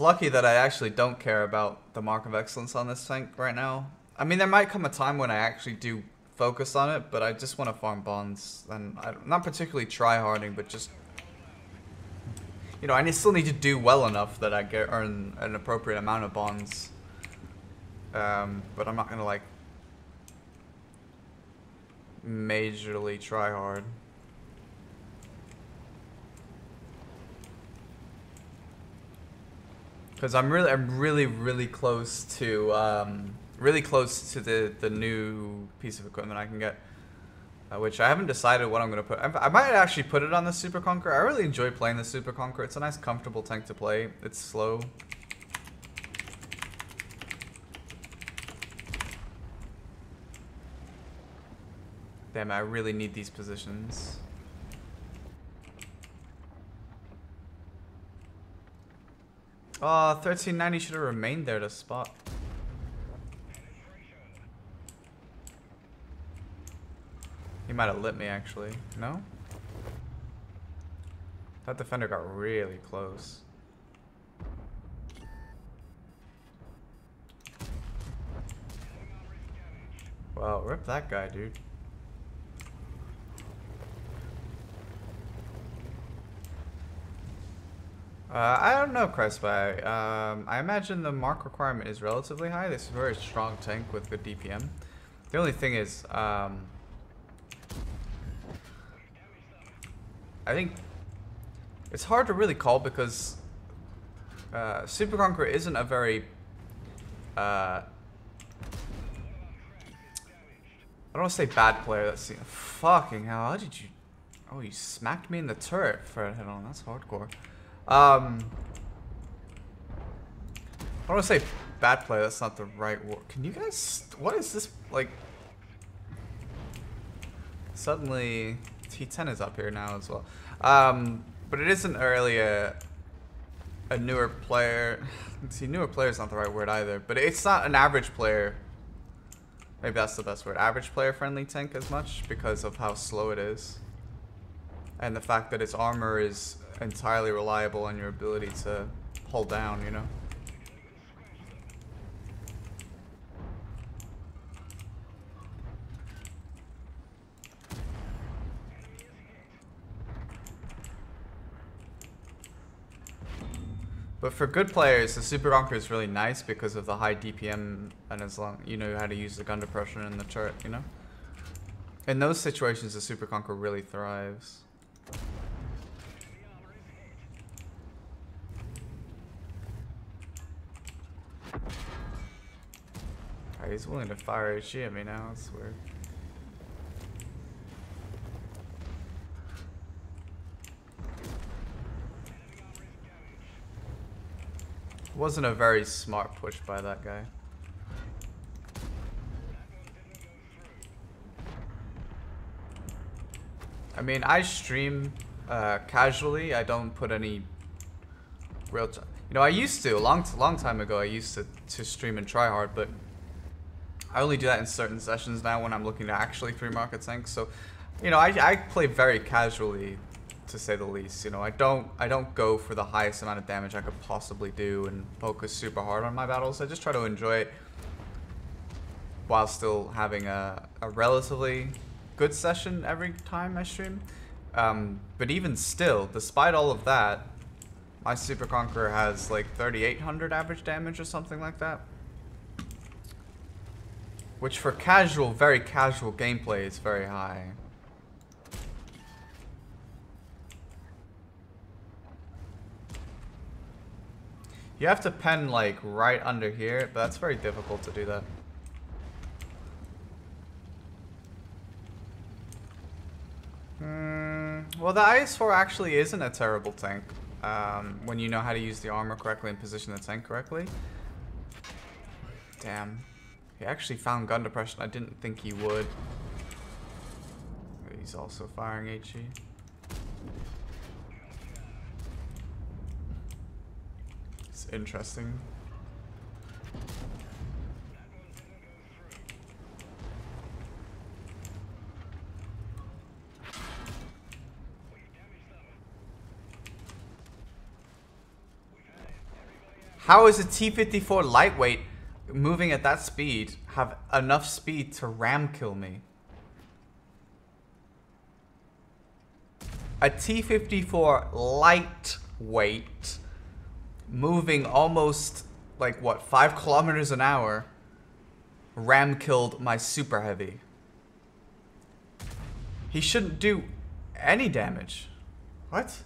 lucky that I actually don't care about the Mark of Excellence on this tank right now. I mean, there might come a time when I actually do focus on it, but I just want to farm bonds. And I'm not particularly try-harding, but just... You know, I still need to do well enough that I earn an appropriate amount of bonds. But I'm not going to, like, majorly try hard. Because I'm really close to the new piece of equipment I can get, which I haven't decided what I'm gonna put. I might actually put it on the Super Conq. I really enjoy playing the Super Conq. It's a nice, comfortable tank to play. It's slow. Damn, I really need these positions. Oh, 1390 should have remained there to spot. He might have lit me, actually. No? That defender got really close. Wow, rip that guy, dude. I don't know, Crespy. I imagine the mark requirement is relatively high. This is a very strong tank with good DPM. The only thing is, I think it's hard to really call because Super Conqueror isn't a very I don't want to say bad player. That's fucking hell. How did you? Oh, you smacked me in the turret for a head on. That's hardcore. I don't want to say bad player. That's not the right word. Can you guys? What is this like? Suddenly, T10 is up here now as well. But it isn't really a newer player. See, newer player is not the right word either. But it's not an average player. Maybe that's the best word. Average player friendly tank as much because of how slow it is. And the fact that its armor is entirely reliable on your ability to hold down, you know? But for good players, the Super Conqueror is really nice because of the high DPM and as long you know how to use the gun depression in the turret, you know? In those situations, the Super Conqueror really thrives. Right, he's willing to fire HG at me now, that's weird. Wasn't a very smart push by that guy. I mean, I stream casually. I don't put any real time. You know, I used to a long time ago. I used to stream and try hard, but I only do that in certain sessions now when I'm looking to actually free market tanks. So, you know, I play very casually, to say the least. You know, I don't go for the highest amount of damage I could possibly do and focus super hard on my battles. I just try to enjoy it while still having a relatively good session every time I stream. But even still, despite all of that, my Super Conqueror has like 3,800 average damage or something like that. Which for casual, very casual gameplay is very high. You have to pen like right under here, but that's very difficult to do that. Well, the IS-4 actually isn't a terrible tank when you know how to use the armor correctly and position the tank correctly. Damn. He actually found gun depression. I didn't think he would. He's also firing HE. It's interesting. How is a T-54 lightweight moving at that speed have enough speed to ram kill me? A T-54 lightweight moving almost like what, 5 kilometers an hour ram killed my super heavy. He shouldn't do any damage. What?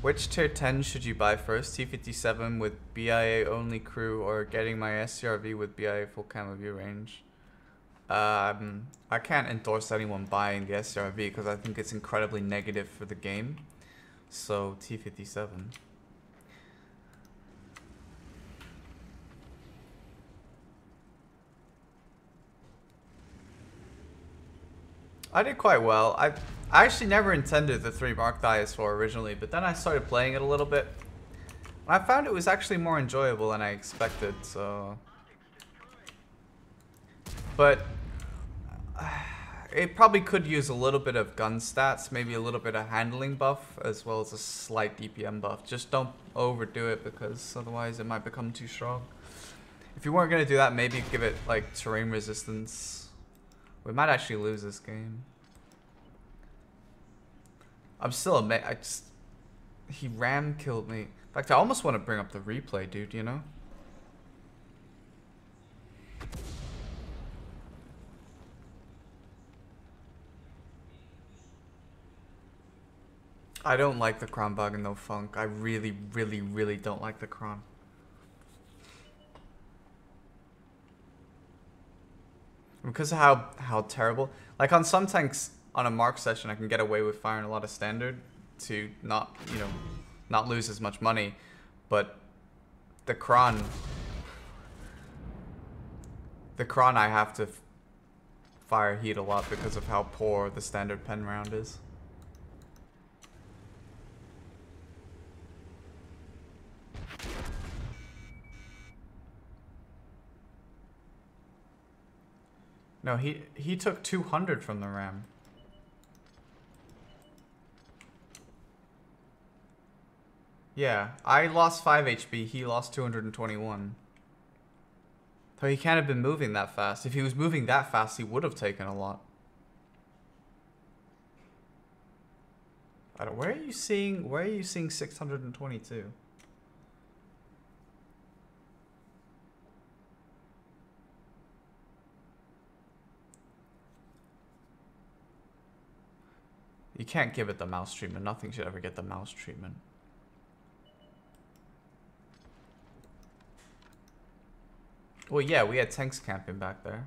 Which tier 10 should you buy first? T-57 with BIA only crew or getting my SCRV with BIA full camo view range? I can't endorse anyone buying the SCRV because I think it's incredibly negative for the game. So T-57. I did quite well. I actually never intended the 3 Mark Dias for originally, but then I started playing it a little bit. And I found it was actually more enjoyable than I expected, so... But... it probably could use a little bit of gun stats, maybe a little bit of handling buff, as well as a slight DPM buff. Just don't overdo it, because otherwise it might become too strong. If you weren't going to do that, maybe give it, like, terrain resistance. We might actually lose this game. I'm still amazed. He ram killed me. In fact, I almost want to bring up the replay, dude, you know? I don't like the Kronwagen, no funk. I really, really, really don't like the Kron. Because of how terrible. Like on some tanks on a Mark session, I can get away with firing a lot of standard to not, you know, not lose as much money. But the Kron I have to fire heat a lot because of how poor the standard pen round is. No, he took 200 from the ram. Yeah, I lost 5 HP, he lost 221. So he can't have been moving that fast. If he was moving that fast, he would have taken a lot. I don't, where are you seeing 622? You can't give it the mouse treatment. Nothing should ever get the mouse treatment. Well, yeah, we had tanks camping back there.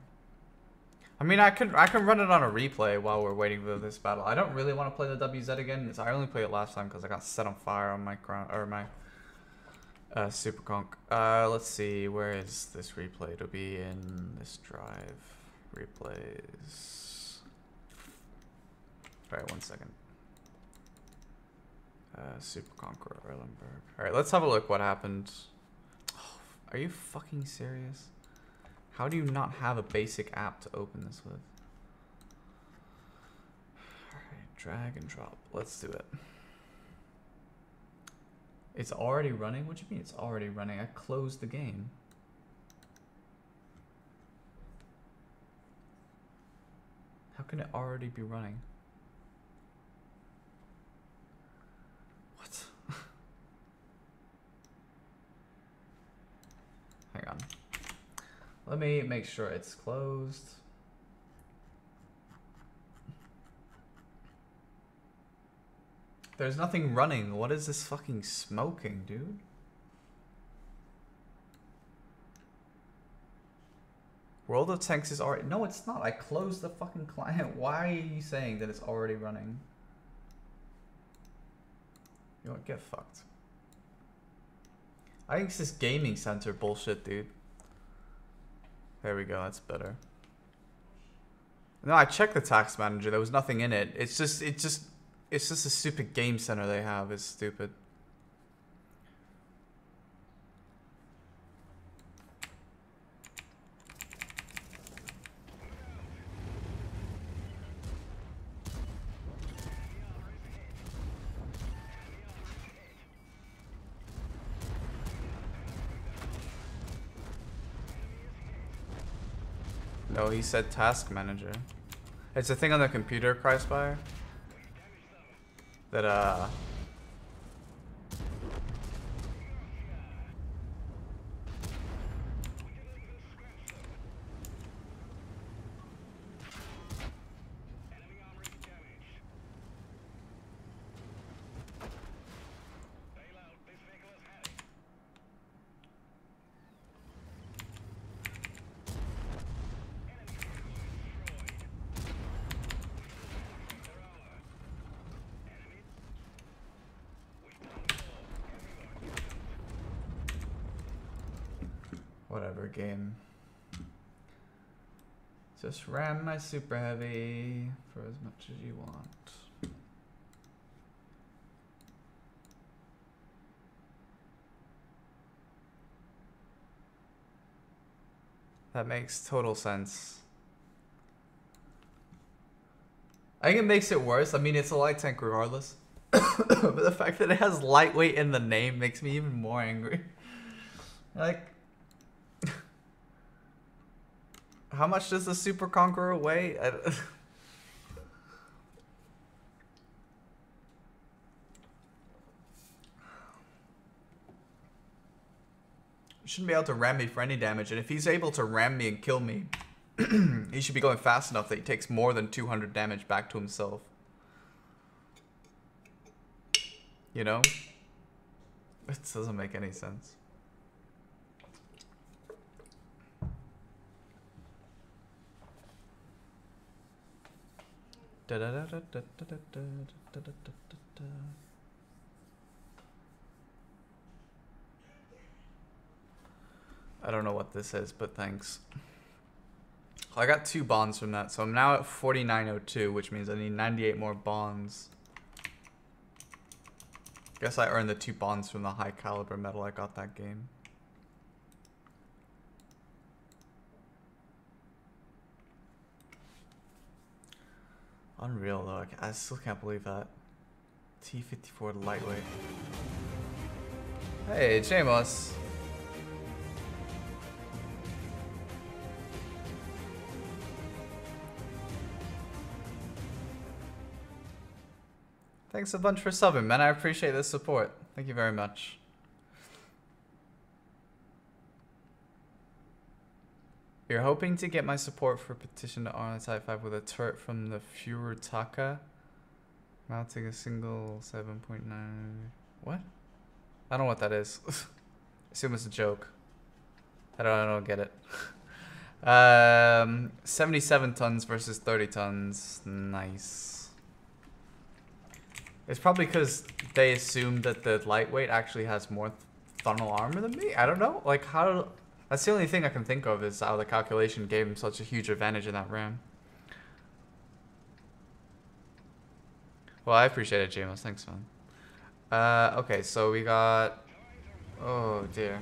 I mean, I can run it on a replay while we're waiting for this battle. I don't really want to play the WZ again. I only played it last time because I got set on fire on my Super Conq. Let's see, where is this replay? It'll be in this drive. Replays. Alright, 1 second. Super Conqueror Erlenberg. Alright, let's have a look what happened. Oh, are you fucking serious? How do you not have a basic app to open this with? Alright, drag and drop. Let's do it. It's already running? What do you mean it's already running? I closed the game. How can it already be running? What? Hang on. Let me make sure it's closed. There's nothing running. What is this fucking smoking, dude? World of Tanks is already... No, it's not. I closed the fucking client. Why are you saying that it's already running? You know what? Get fucked. I think it's this gaming center bullshit, dude. There we go. That's better. No, I checked the task manager. There was nothing in it. It's just a stupid game center they have. It's stupid. No, he said task manager. It's a thing on the computer, Cryspire. That whatever game. Just ram my super heavy for as much as you want. That makes total sense. I think it makes it worse. I mean, it's a light tank regardless. But the fact that it has lightweight in the name makes me even more angry. Like, how much does the Super Conqueror weigh? Shouldn't be able to ram me for any damage, and if he's able to ram me and kill me, he should be going fast enough that he takes more than 200 damage back to himself. You know? It doesn't make any sense. I don't know what this is, but thanks. I got 2 bonds from that, so I'm now at 4902, which means I need 98 more bonds. Guess I earned the 2 bonds from the high caliber medal I got that game. Unreal though, I still can't believe that. T-54 lightweight. Hey, Jamos. Thanks a bunch for subbing, man. I appreciate the support. Thank you very much. You're hoping to get my support for petition to honor Type 5 with a turret from the Furutaka, mounting a single 7.9. What? I don't know what that is. Assume it's a joke. I don't get it. 77 tons versus 30 tons. Nice. It's probably because they assume that the lightweight actually has more funnel armor than me. I don't know. Like, how... That's the only thing I can think of is how the calculation gave him such a huge advantage in that ram. Well, I appreciate it, James. Thanks, man. Okay, so we got... Oh, dear.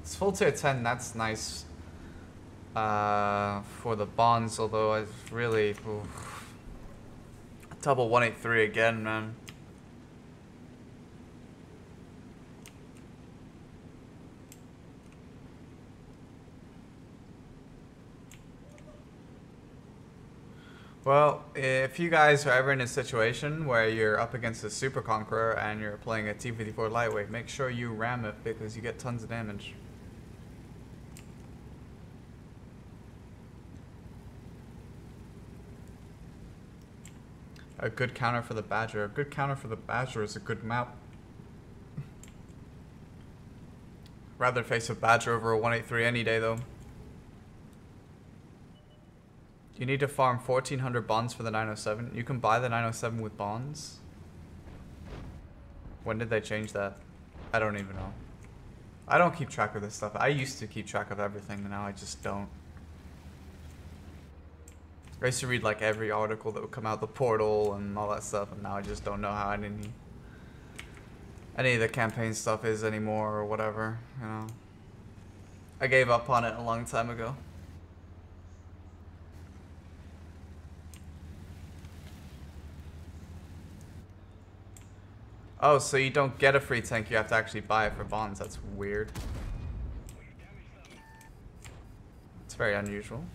It's full tier 10. That's nice. For the bonds, although I really... Oof. Double 183 again, man. Well, if you guys are ever in a situation where you're up against a Super Conqueror and you're playing a T-54 lightweight, make sure you ram it because you get tons of damage. A good counter for the Badger. A good counter for the Badger is a good map. Rather face a Badger over a 183 any day, though. You need to farm 1,400 bonds for the 907. You can buy the 907 with bonds. When did they change that? I don't even know. I don't keep track of this stuff. I used to keep track of everything, and now I just don't. I used to read like every article that would come out the portal and all that stuff, and now I just don't know how any of the campaign stuff is anymore or whatever, you know. I gave up on it a long time ago. Oh, so you don't get a free tank, you have to actually buy it for bonds. That's weird. It's very unusual.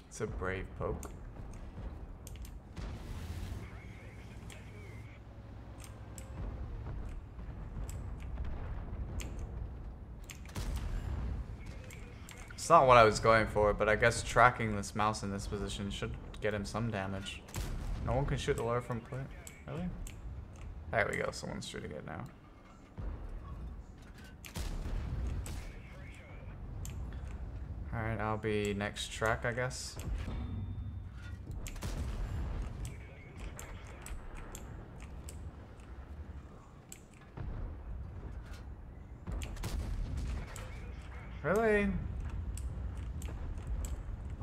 It's a brave poke. It's not what I was going for, but I guess tracking this mouse in this position should get him some damage. No one can shoot the lure from play. Really? There we go, someone's shooting it now. Alright, I'll be next track, I guess. Really?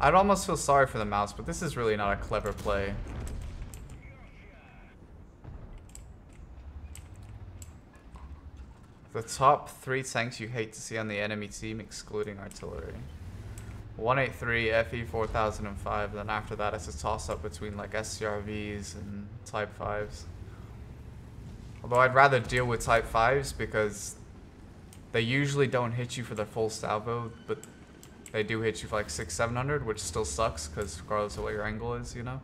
I'd almost feel sorry for the mouse, but this is really not a clever play. The top 3 tanks you hate to see on the enemy team, excluding artillery. 183, FE 4005, then after that it's a toss-up between like SCRVs and Type 5s. Although I'd rather deal with Type 5s because they usually don't hit you for their full salvo, but they do hit you for like 600-700, which still sucks because regardless of what your angle is, you know?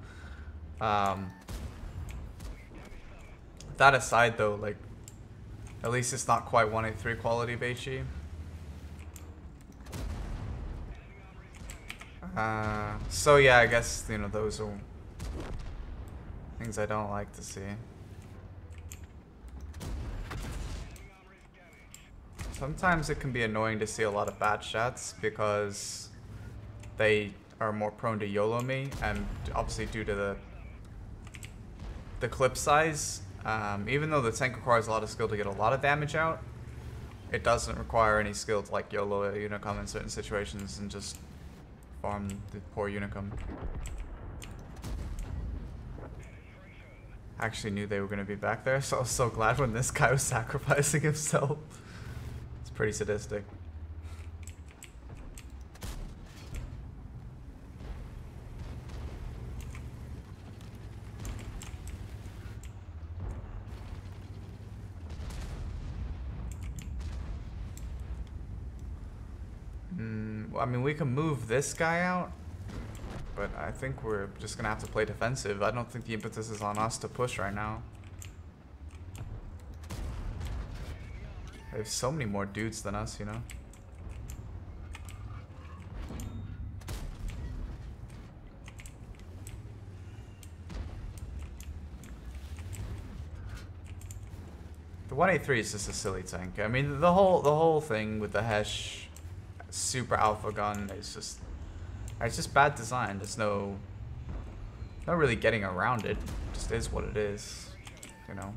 That aside though, like, at least it's not quite 183 quality of HE. So yeah, I guess, you know, those are things I don't like to see. Sometimes it can be annoying to see a lot of bad shots because they are more prone to YOLO me, and obviously due to the clip size, even though the tank requires a lot of skill to get a lot of damage out, it doesn't require any skill to like YOLO a Unicum in certain situations and just farm the poor Unicum. I actually knew they were going to be back there, so I was so glad when this guy was sacrificing himself. It's pretty sadistic. I mean, we can move this guy out, but I think we're just gonna have to play defensive. I don't think the impetus is on us to push right now. They have so many more dudes than us, you know? The 183 is just a silly tank. I mean, the whole thing with the Hesh super alpha gun is just, it's just bad design. There's no really getting around it. It just is what it is, you know.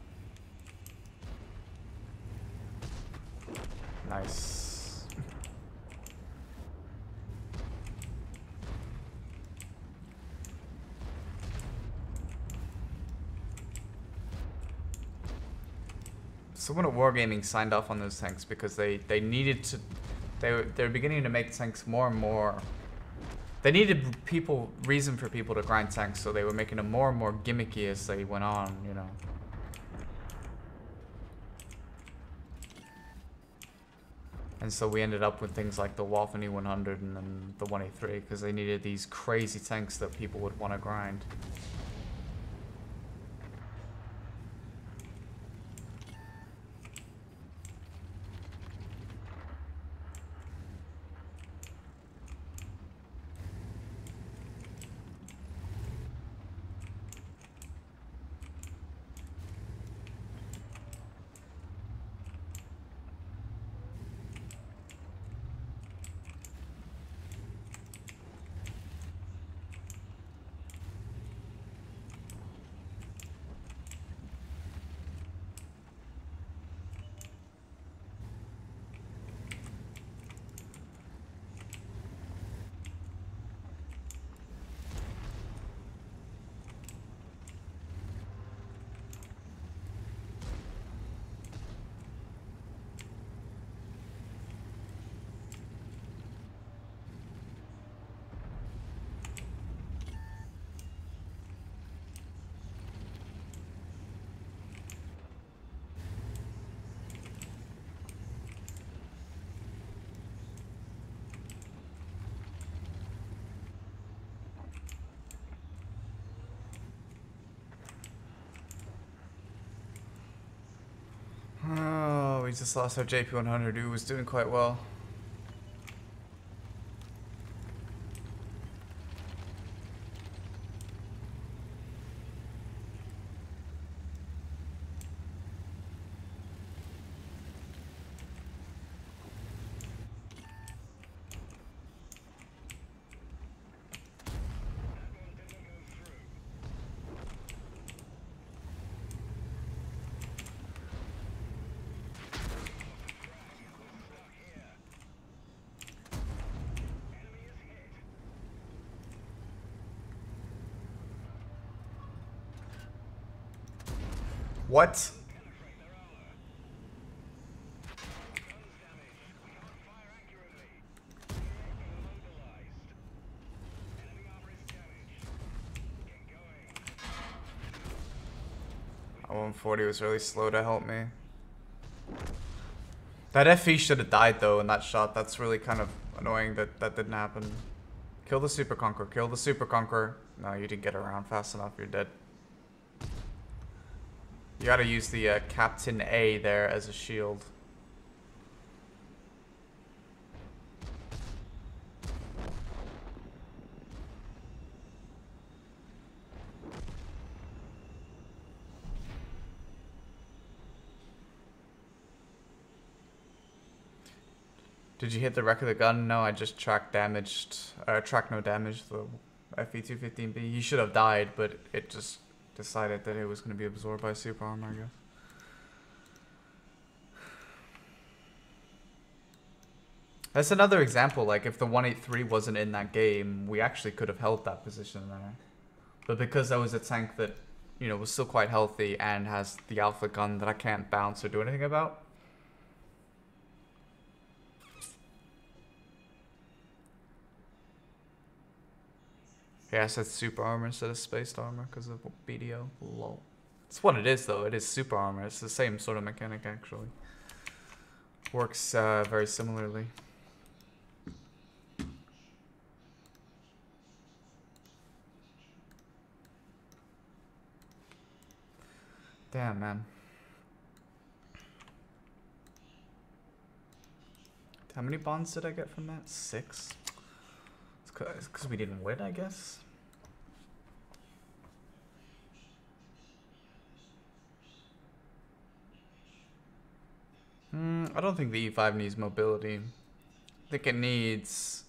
Nice. Someone at Wargaming signed off on those tanks because they needed to. They're beginning to make tanks more and more. They needed reason for people to grind tanks, so they were making them more and more gimmicky as they went on, you know. And so we ended up with things like the Waffen E100 and then the 183 because they needed these crazy tanks that people would want to grind. we just lost our JP100, who was doing quite well. What? Oh, 140 was really slow to help me. That FE should have died though in that shot. That's really kind of annoying that that didn't happen. Kill the Super Conqueror. Kill the Super Conqueror. No, you didn't get around fast enough. You're dead. You gotta use the Captain A there as a shield. Did you hit the wreck of the gun? No, I just track damaged, track no damage, the FE215B. He should have died, but it just decided that it was going to be absorbed by super armor, I guess. That's another example, like if the 183 wasn't in that game, we actually could have held that position there. But because that was a tank that, you know, was still quite healthy and has the alpha gun that I can't bounce or do anything about. Yeah, I said super armor instead of spaced armor because of BDO. Lol. It's what it is though, it is super armor. It's the same sort of mechanic actually. Works very similarly. Damn, man. How many bonds did I get from that? 6? It's because we didn't win, I guess. I don't think the E5 needs mobility. I think it needs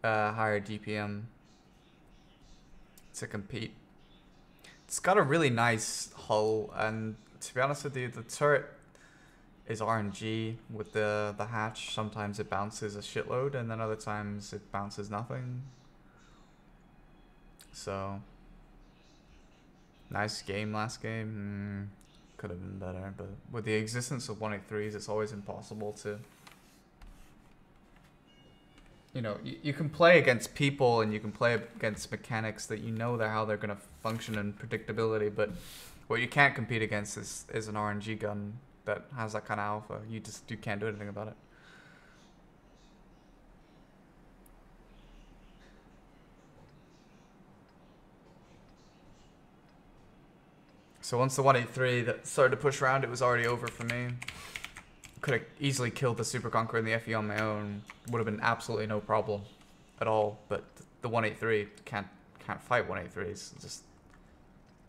higher DPM to compete. It's got a really nice hull, and to be honest with you, the turret is RNG with the hatch. Sometimes it bounces a shitload, and then other times it bounces nothing. So, nice game last game. Could have been better, but with the existence of 183s, it's always impossible to... You know, you can play against people and you can play against mechanics that you know how they're going to function and predictability, but what you can't compete against is an RNG gun that has that kind of alpha. You can't do anything about it. So once the 183 that started to push around, it was already over for me. Could have easily killed the Super Conqueror and the FE on my own. Would have been absolutely no problem at all. But the 183 can't fight 183s. Just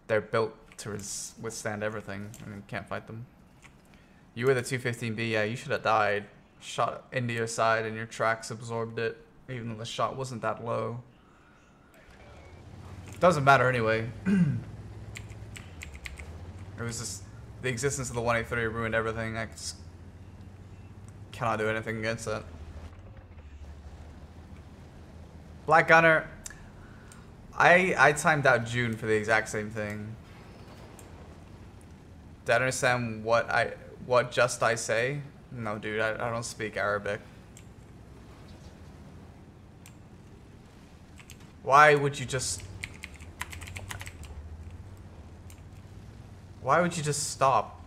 they're built to withstand everything, and you can't fight them. You were the 215B, yeah, you should have died. Shot into your side and your tracks absorbed it, even though the shot wasn't that low. Doesn't matter anyway. It was just the existence of the 183 ruined everything. I just cannot do anything against that. Black Gunner, I timed out June for the exact same thing. Did I understand what just I say? No, dude, I don't speak Arabic. Why would you just... Why would you just stop?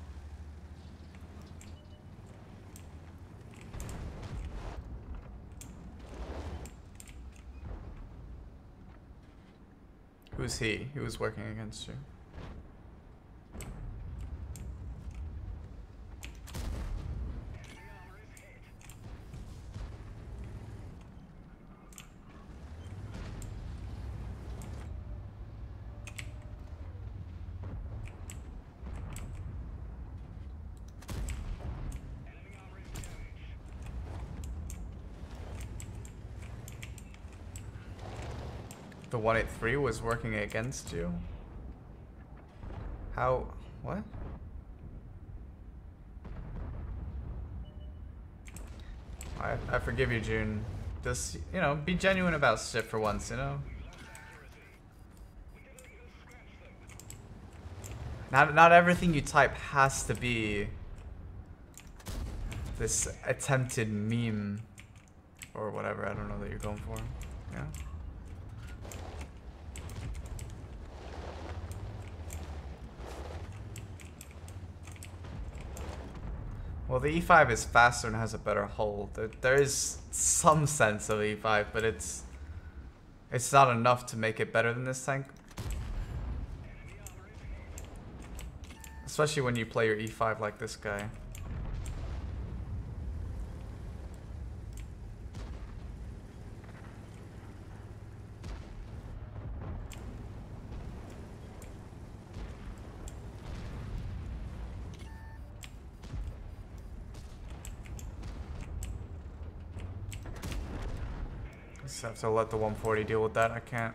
Who's he? Who was working against you? The 183 was working against you? How? What? I forgive you, June. Just, you know, be genuine about shit for once, you know? Not everything you type has to be this attempted meme or whatever, I don't know that you're going for. Yeah. Well, the E5 is faster and has a better hold. There is some sense of E5, but it's not enough to make it better than this tank. Especially when you play your E5 like this guy. Just have to let the 140 deal with that. I can't.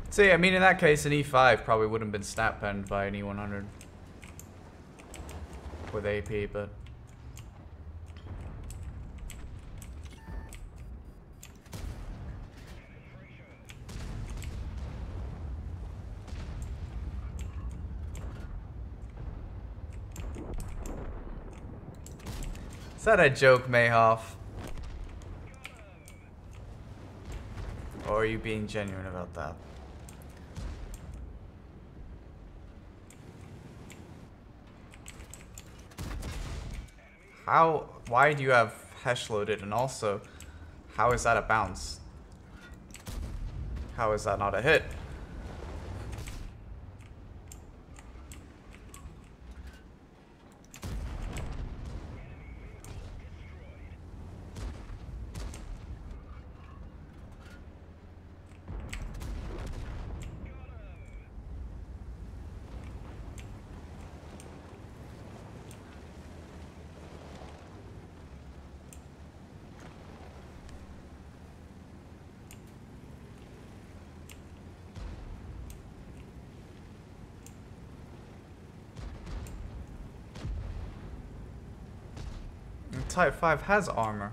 So yeah, I mean in that case an E5 probably wouldn't have been snap penned by an E100 with AP, but is that a joke, Mayhoff? Or are you being genuine about that? Why do you have Hesh loaded? And also, how is that a bounce? How is that not a hit? Type 5 has armor.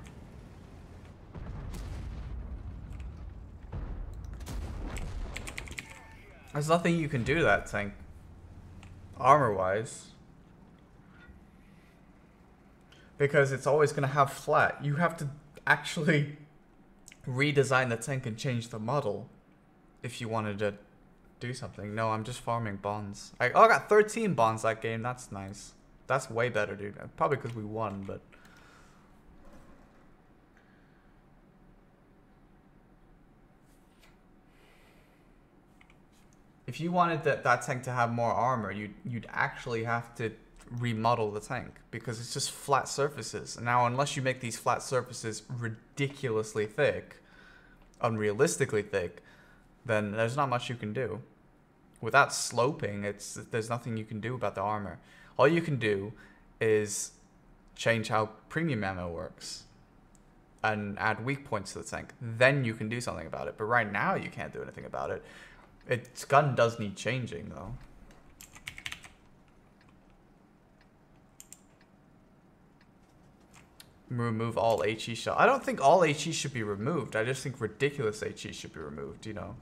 There's nothing you can do to that tank, armor-wise. Because it's always going to have flat. You have to actually redesign the tank and change the model if you wanted to do something. No, I'm just farming bonds. I got 13 bonds that game. That's nice. That's way better, dude. Probably because we won, but... If you wanted that tank to have more armor, you'd actually have to remodel the tank because it's just flat surfaces. And now, unless you make these flat surfaces ridiculously thick, unrealistically thick, then there's not much you can do. Without sloping, there's nothing you can do about the armor. All you can do is change how premium ammo works and add weak points to the tank. Then you can do something about it. But right now, you can't do anything about it. Its gun does need changing, though. Remove all HE shell. I don't think all HE should be removed. I just think ridiculous HE should be removed, you know.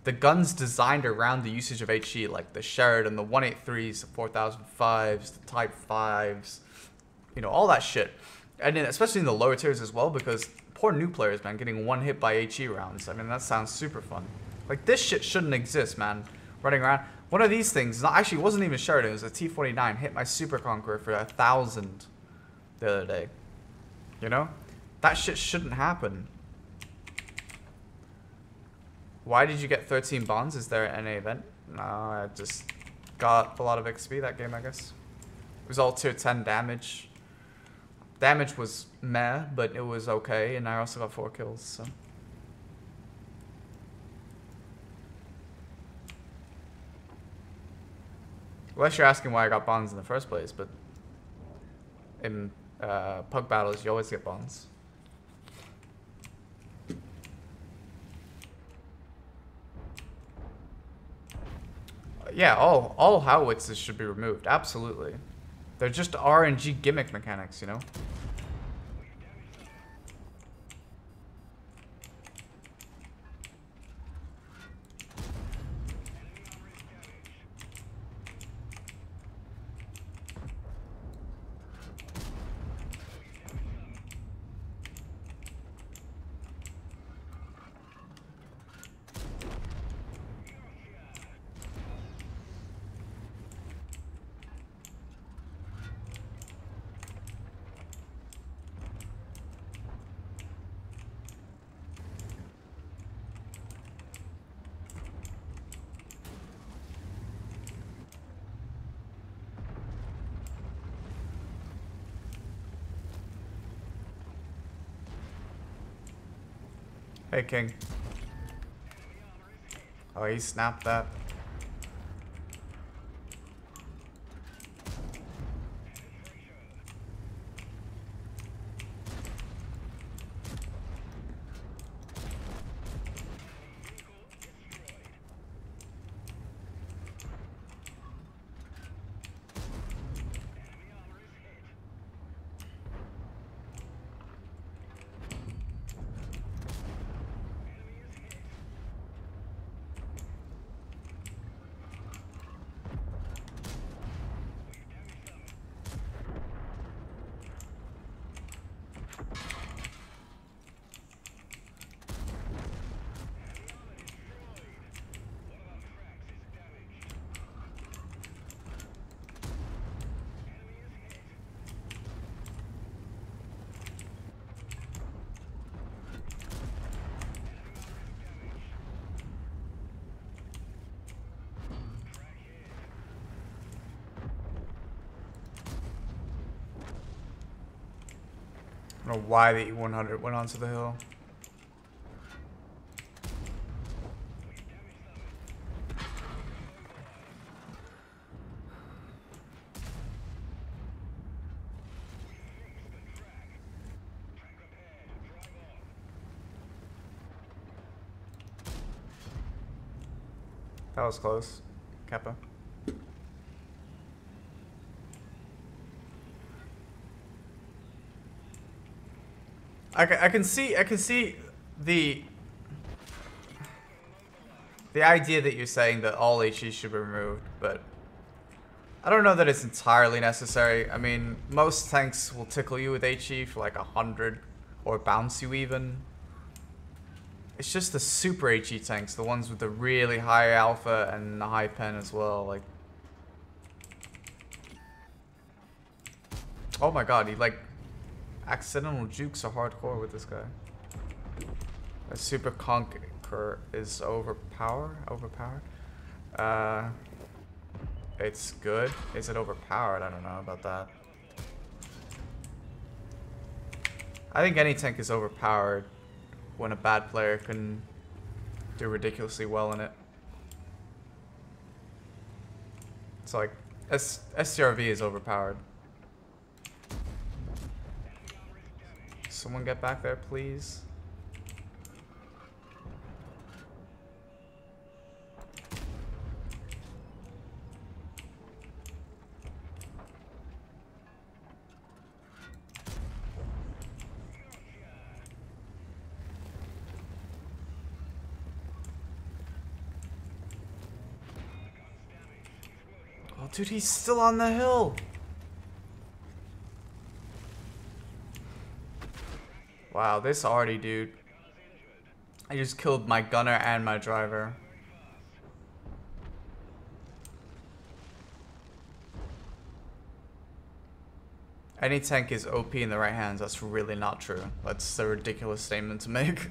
The gun's designed around the usage of HE, like the Sheridan, the 183s, the 4005s, the Type 5s, you know, all that shit. And then, especially in the lower tiers as well, because poor new players, man, getting one hit by HE rounds. I mean, that sounds super fun. Like, this shit shouldn't exist, man. Running around. One of these things, actually, it wasn't even Sheridan. It was a T-49. Hit my Super Conqueror for 1,000 the other day. You know? That shit shouldn't happen. Why did you get 13 bonds? Is there any event? No, I just got a lot of XP that game, I guess. It was all tier 10 damage. Damage was meh, but it was okay, and I also got 4 kills, so. Unless you're asking why I got bonds in the first place, but in pug battles, you always get bonds. Yeah, all howitzers should be removed. Absolutely. They're just RNG gimmick mechanics, you know? Hey, King. Oh, he snapped that. I don't know why the E100 went onto the hill. That was close, Kappa. I can see the idea that you're saying that all HE should be removed, but I don't know that it's entirely necessary. I mean, most tanks will tickle you with HE for like 100 or bounce you even. It's just the super HE tanks, the ones with the really high alpha and the high pen as well, like. Oh my god, he like accidental jukes are hardcore with this guy. A super Conq is overpowered. It's good. Is it overpowered? I don't know about that. I think any tank is overpowered when a bad player can do ridiculously well in it. It's like STRV is overpowered. Someone get back there, please. Oh, dude, he's still on the hill. Wow, this arty, dude. I just killed my gunner and my driver. Any tank is OP in the right hands. That's really not true. That's a ridiculous statement to make.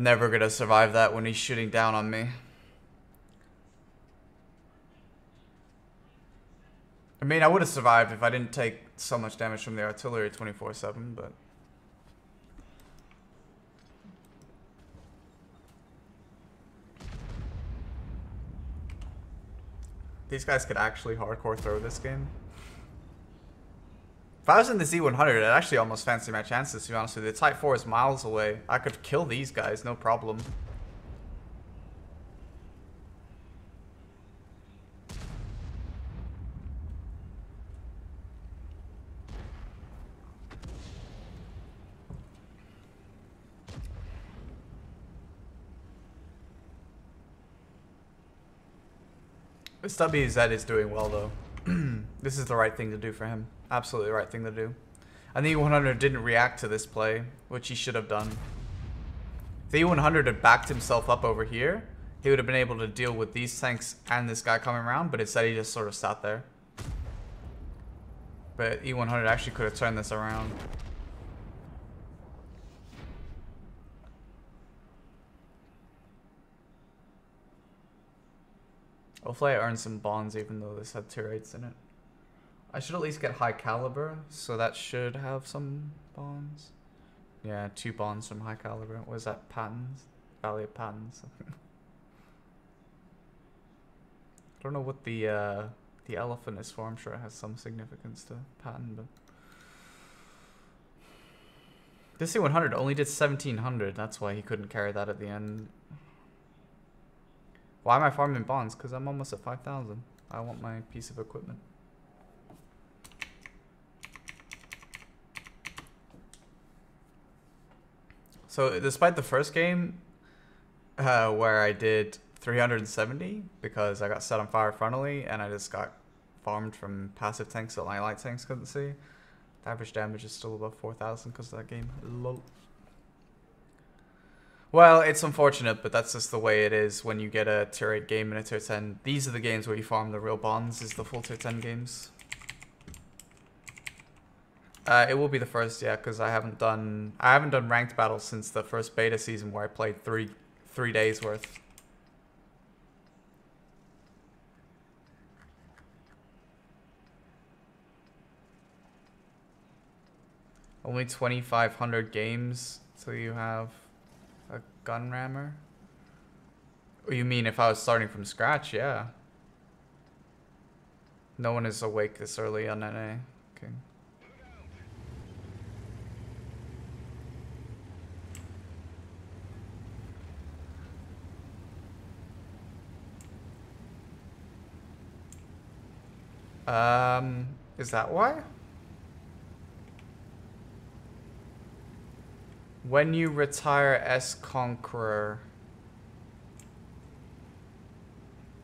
Never gonna survive that when he's shooting down on me. I mean, I would have survived if I didn't take so much damage from the artillery 24/7, but... These guys could actually hardcore throw this game. If I was in the Z100, I'd actually almost fancy my chances, to be honest with you. The Type 4 is miles away. I could kill these guys, no problem. This WZ is doing well, though. This is the right thing to do for him. Absolutely the right thing to do. And the E100 didn't react to this play, which he should have done. If the E100 had backed himself up over here, he would have been able to deal with these tanks and this guy coming around, but instead he just sort of sat there. But E100 actually could have turned this around. Hopefully I earned some bonds even though this had tier 8s in it. I should at least get high caliber, so that should have some bonds. Yeah, 2 bonds from high caliber. What is that? Patterns? Valley of Patterns. I don't know what the elephant is for. I'm sure it has some significance to pattern, but this C100 only did 1700. That's why he couldn't carry that at the end. Why am I farming bonds? Because I'm almost at 5,000. I want my piece of equipment. So despite the first game, where I did 370 because I got set on fire frontally and I just got farmed from passive tanks that my light tanks couldn't see, the average damage is still above 4,000 because of that game. Lol. Well, it's unfortunate, but that's just the way it is when you get a tier 8 game and a tier 10. These are the games where you farm the real bonds, is the full tier 10 games. It will be the first, yeah, because I haven't done ranked battles since the first beta season where I played three days worth. Only 2,500 games till you have a gun rammer? Oh, you mean if I was starting from scratch? Yeah. No one is awake this early on NA. Okay. Is that why? When you retire S Conqueror.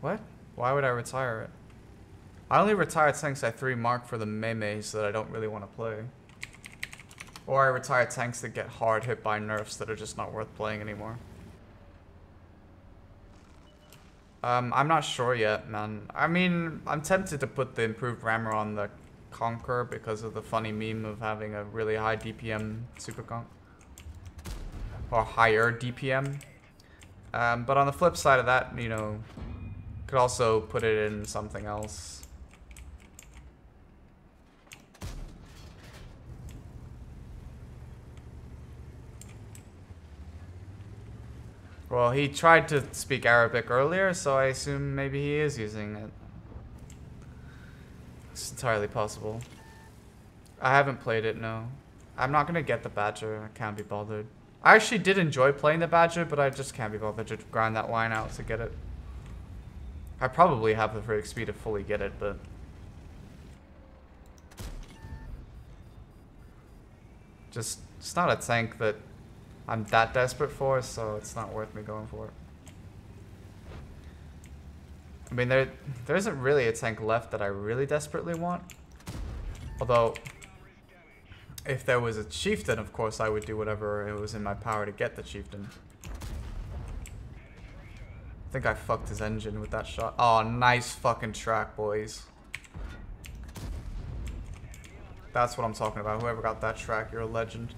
What? Why would I retire it? I only retire tanks I 3 mark for the memes that I don't really want to play. Or I retire tanks that get hard hit by nerfs that are just not worth playing anymore. I'm not sure yet, man. I mean, I'm tempted to put the improved rammer on the Conqueror because of the funny meme of having a really high DPM super conq. Or higher DPM. But on the flip side of that, you know, could also put it in something else. Well, he tried to speak Arabic earlier, so I assume maybe he is using it. It's entirely possible. I haven't played it, no. I'm not gonna get the Badger, I can't be bothered. I actually did enjoy playing the Badger, but I just can't be bothered to grind that line out to get it. I probably have the for XP to fully get it, but... Just, it's not a tank that I'm that desperate for, so it's not worth me going for it. I mean, there isn't really a tank left that I really desperately want. Although, if there was a chieftain, of course, I would do whatever it was in my power to get the chieftain. I think I fucked his engine with that shot. Oh, nice fucking track, boys. That's what I'm talking about. Whoever got that track, you're a legend.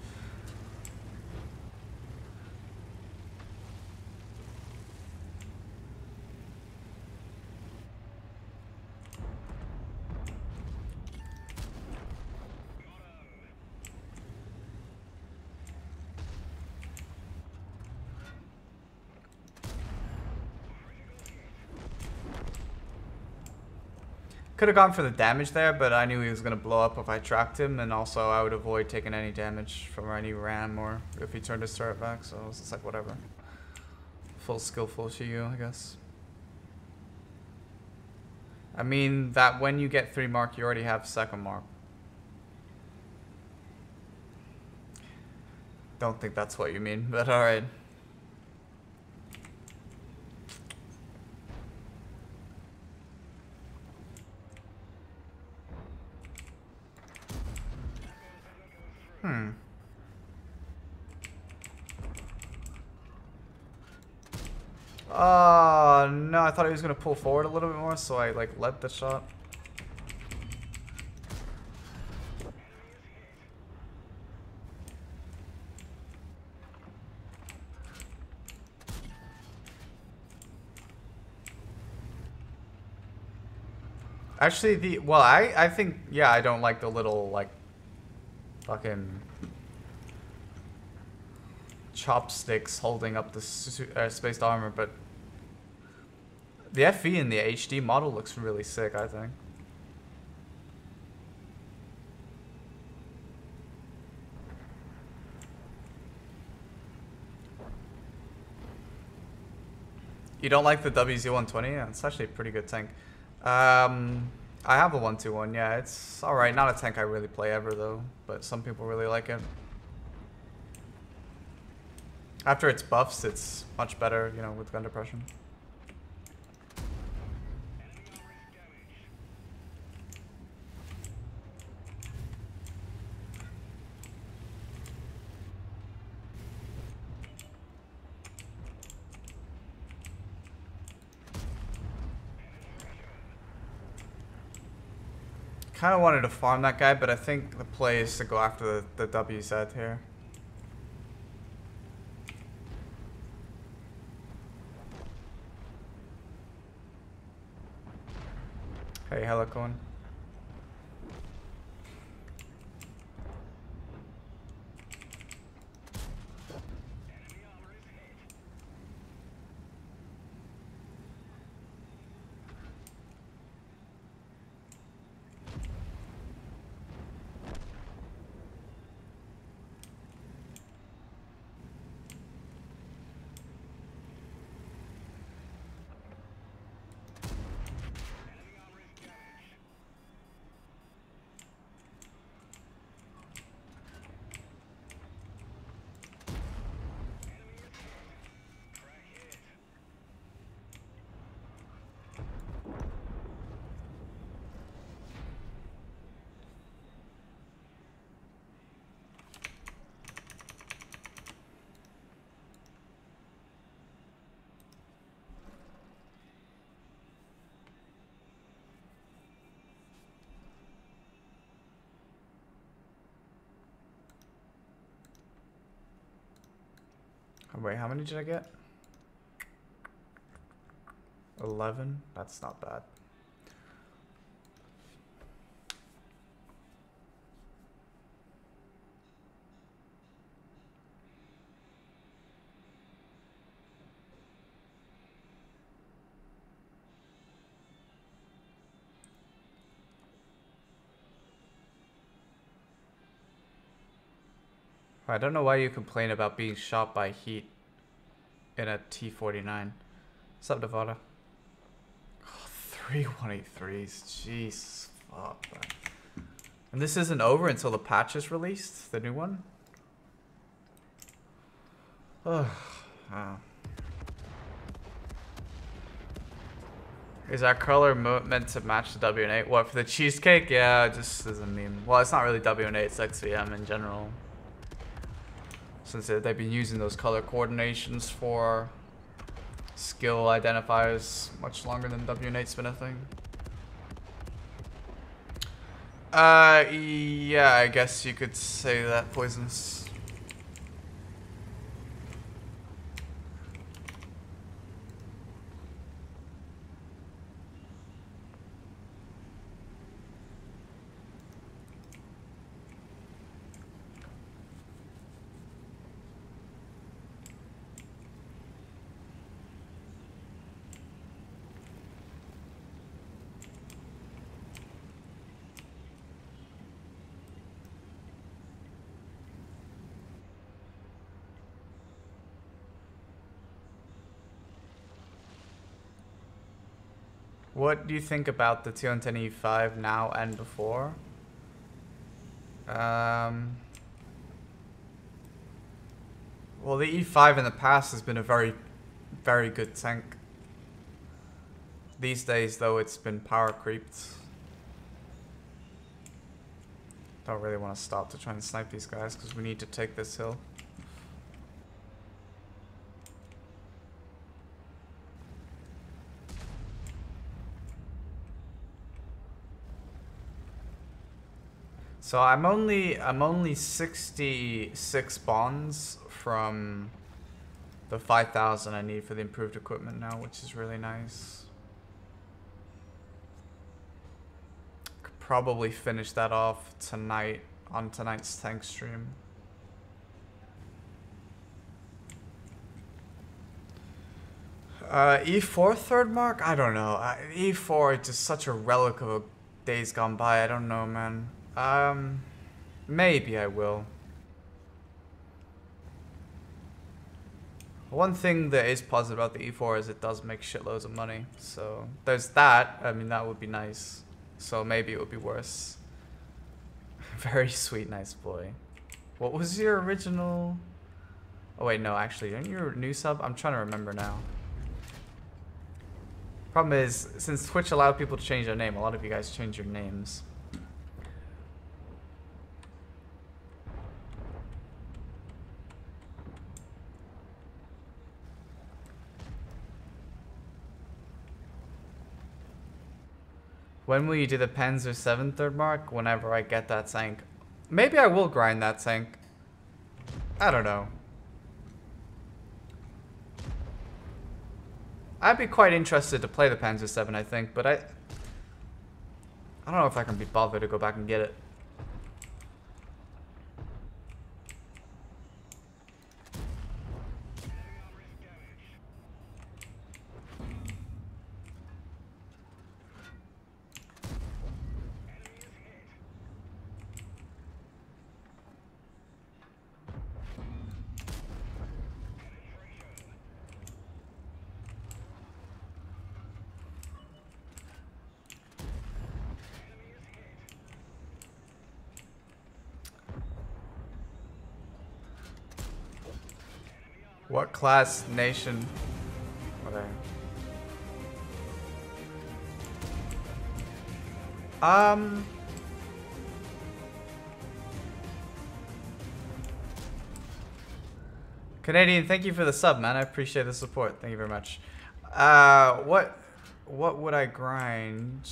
Could have gone for the damage there, but I knew he was going to blow up if I tracked him, and also I would avoid taking any damage from any ram or if he turned his turret back, so I was just like, whatever. Full skillful to you, I guess. I mean, that when you get 3 mark, you already have 2nd mark. Don't think that's what you mean, but alright. Oh, no, I thought he was going to pull forward a little bit more, so I, like, led the shot. Actually, well, I think, yeah, I don't like the little, like, fucking chopsticks holding up the spaced armor, but the FE in the HD model looks really sick, I think. You don't like the WZ-120? Yeah, it's actually a pretty good tank. I have a 121, yeah, it's alright. Not a tank I really play ever, though, but some people really like it. After its buffs, it's much better, you know, with gun depression. Kind of wanted to farm that guy, but I think the play is to go after the WZ here. Hey, Helicon. Oh, wait, how many did I get? 11? That's not bad. I don't know why you complain about being shot by heat in a T-49. What's up, Nevada? Oh, 3 183s. Jeez. Fuck, man. And this isn't over until the patch is released? The new one? Oh. Is our color meant to match the WN8? What, for the cheesecake? Yeah, it just doesn't mean... Well, it's not really WN8, it's XVM in general. Since they've been using those color coordinations for skill identifiers much longer than WN8's been a thing. Yeah, I guess you could say that, Poisonous. What do you think about the 210 E5 now and before? Well, the E5 in the past has been a very, very good tank. These days, though, it's been power creeped. Don't really want to stop to try and snipe these guys because we need to take this hill. So I'm only 66 bonds from the 5,000 I need for the improved equipment now, which is really nice. Could probably finish that off tonight on tonight's tank stream. E4 third mark? I don't know. E4 is just such a relic of days gone by. I don't know, man. Maybe I will. One thing that is positive about the E4 is it does make shitloads of money. So there's that. I mean, that would be nice. So maybe it would be worse. Very sweet, nice boy. What was your original? Oh wait, no, actually, aren't you a new sub? I'm trying to remember now. Problem is, since Twitch allowed people to change their name, a lot of you guys change your names. When will you do the Panzer 7 third mark? Whenever I get that tank. Maybe I will grind that tank. I don't know. I'd be quite interested to play the Panzer 7, I think, but I don't know if I can be bothered to go back and get it. What class nation? Okay. Canadian, thank you for the sub, man. I appreciate the support. Thank you very much. What would I grind?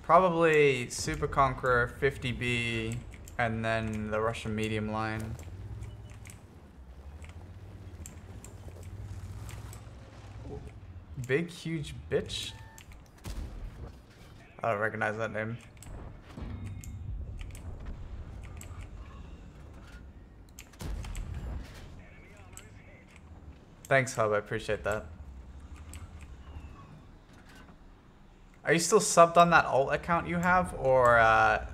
Probably Super Conqueror, 50B, and then the Russian medium line. Big, huge bitch? I don't recognize that name. Thanks, Hub. I appreciate that. Are you still subbed on that alt account you have, or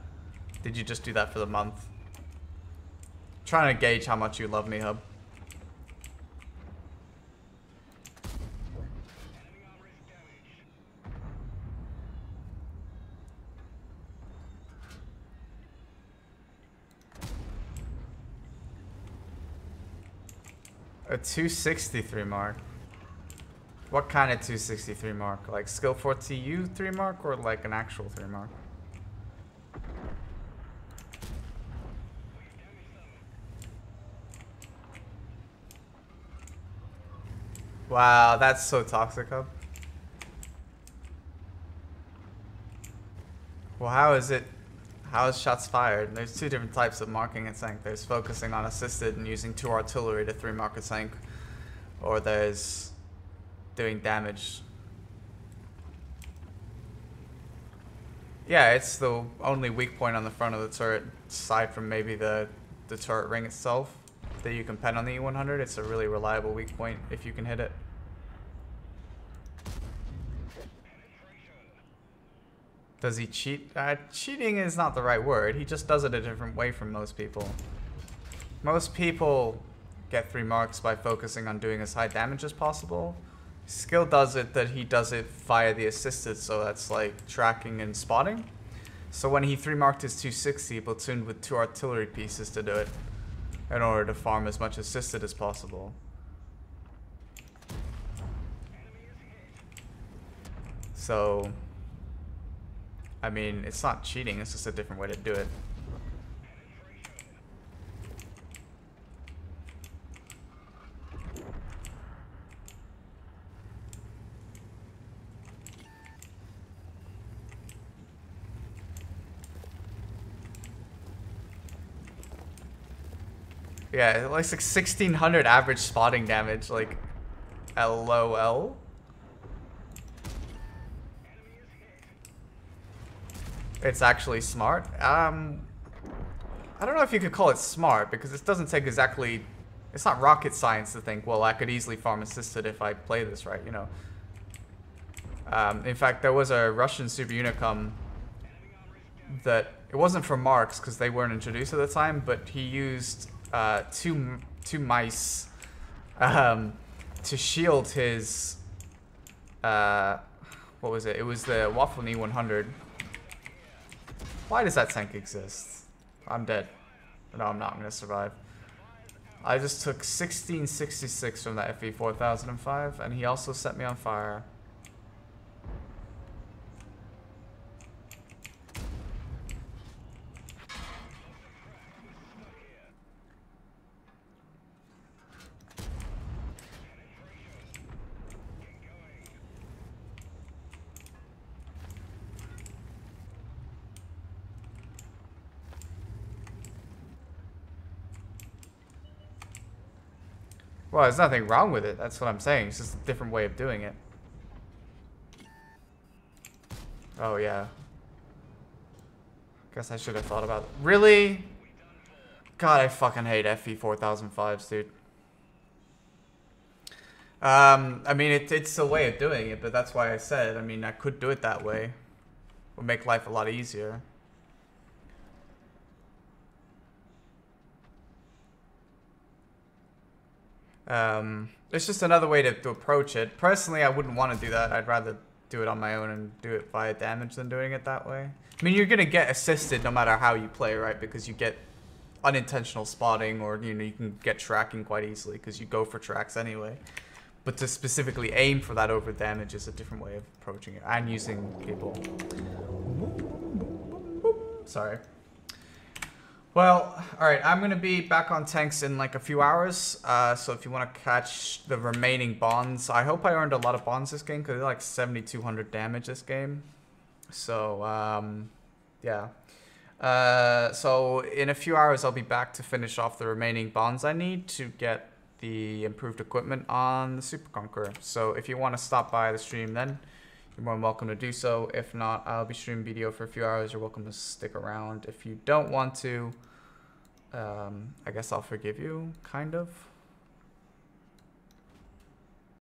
did you just do that for the month? Trying to gauge how much you love me, Hub. A 263 mark. What kind of 263 mark? Like skill 4 TU 3 mark or like an actual 3 mark? Wow, that's so toxic, Hub. Well, how is shots fired? There's two different types of marking a tank. There's focusing on assisted and using 2 artillery to 3 mark a tank. Or there's doing damage. Yeah, it's the only weak point on the front of the turret, aside from maybe the turret ring itself, that you can pen on the E100. It's a really reliable weak point if you can hit it. Does he cheat? Cheating is not the right word. He just does it a different way from most people. Most people get 3 marks by focusing on doing as high damage as possible. Skill does it that he does it via the assisted, so that's like tracking and spotting. So when he 3 marked his 260, he platooned with 2 artillery pieces to do it in order to farm as much assisted as possible. So, I mean, it's not cheating, it's just a different way to do it. Yeah, like 1600 average spotting damage, like LOL. It's actually smart. I don't know if you could call it smart because it doesn't take exactly. It's not rocket science to think, well, I could easily farm assisted if I play this right, you know. In fact, there was a Russian Super Unicum that it wasn't for marks because they weren't introduced at the time, but he used two mice to shield his what was it? It was the Waffle Knee 100. Why does that tank exist? I'm dead. No, I'm not. I'm gonna survive. I just took 1666 from that FE 4005, and he also set me on fire. Well, there's nothing wrong with it. That's what I'm saying. It's just a different way of doing it. Oh, yeah. Guess I should have thought about it. Really? God, I fucking hate FE 4005s, dude. I mean, it's a way of doing it, but that's why I said, I mean, I could do it that way. It would make life a lot easier. It's just another way to approach it. Personally, I wouldn't want to do that. I'd rather do it on my own and do it via damage than doing it that way. I mean, you're going to get assisted no matter how you play, right? Because you get unintentional spotting, or, you know, you can get tracking quite easily because you go for tracks anyway. But to specifically aim for that over damage is a different way of approaching it. And using people. Sorry. Well, alright, I'm going to be back on tanks in like a few hours, so if you want to catch the remaining bonds, I hope I earned a lot of bonds this game, because they're like 7,200 damage this game, so, yeah. So in a few hours I'll be back to finish off the remaining bonds I need to get the improved equipment on the Super Conqueror, so if you want to stop by the stream then, you're more than welcome to do so. If not, I'll be streaming video for a few hours. You're welcome to stick around. If you don't want to, I guess I'll forgive you, kind of.